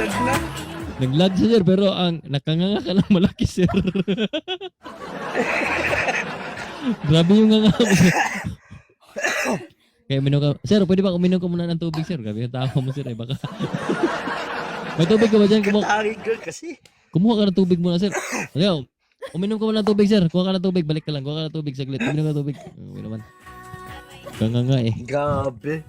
Nag-lag na. Nag-lag siya, sir, pero ang nakanganga ka lang malaki, sir. Grabe yung nganga mo, sir. Kaya uminom ka. Sir, pwede ba uminom ka muna ng tubig, sir? Grabe yung tao mo, sir. Baka. May tubig ka ba dyan? Katarigol kasi. Kumuha ka ng tubig muna, sir. Ayaw. Uminom ka muna ng tubig, sir. Kuha ka ng tubig. Balik ka lang. Kuha ka ng tubig. Saglit. Uminom ka ng tubig. Uminom naman. Nganga eh. Grabe.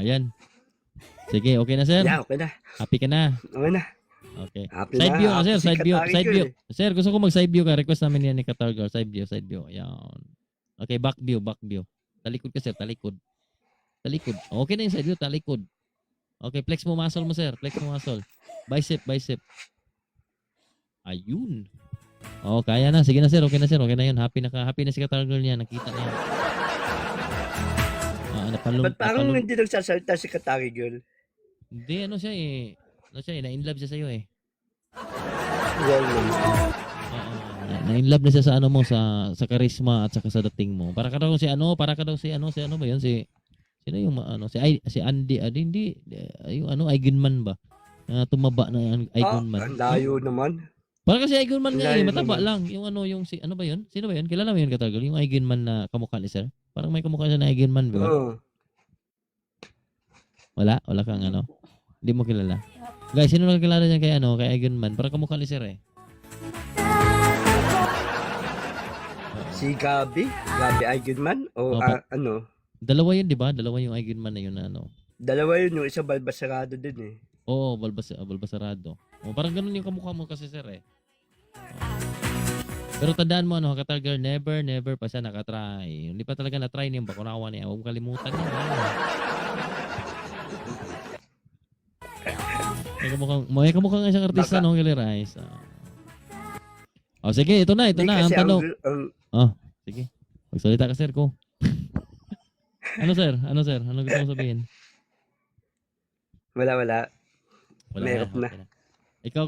Yan. Sige, okay na, sir? Yeah, okay na. Happy ka na? Okay na. Okay. Happy Side na. view, Happy sir. si Side view. Katari Side girl view. eh. Sir, gusto ko mag-side view ka. Request namin yan ni Katargal. Side view. Side view. Ayan. Okay, back view. Back view. Talikod ka, sir. Talikod. Talikod. Okay na yung side view. Talikod. Okay, flex mo muscle mo, sir. Flex mo muscle. Bicep, bicep. Ayun. Oh, kaya na. Sige na, sir. Okay na, sir. Okay na yun. Happy na si Katargal niya. Nakita niya. Ba't parang hindi nagsasalita si Katari girl? Hindi, ano siya eh. Ano siya eh. Na-inlove siya sa'yo eh. Well, naman. Na-inlove na siya sa ano mo, sa charisma at saka sa dating mo. Para ka daw si ano ba yun? Sino yung si Andy, hindi, yung Eigenman ba? Tumaba na Eigenman. Ang layo naman. Para kasi Eigenman nga eh, Layo mataba naman. lang. Yung yung si, ano ba yun? Sino ba yun? Kilala mo yun, Katargal? Yung Eigenman na kamukha ni sir? Parang may kamukha siya na Eigenman, di ba? Oo. Wala kang ano. Hindi mo kilala. Guys, sino nakakilala niya kay Eigenman? Parang kamukha ni sir eh. Si Gabi? Gabi Eigenman? O Opo. ano? Dalawa yun, di ba? Dalawa yung Eigenman na yun na ano. Dalawa yun, yung isa balbasarado din eh. Oo, Balbasarado. Oh, parang ganun yung kamukha mo kasi sir eh. Pero tandaan mo Katargal, never pa siya nakatry. Hindi pa talaga na-try niya yung bakunawa niya. Huwag mo kalimutan yun. May kamukhang isang artista no, Killer Eyes. Oh, sige, ito na ang tanong. Sige. Magsalita ka sir ko. Ano sir? Ano gusto mo sabihin? Wala. Wala Meron na. Okay na. Ikaw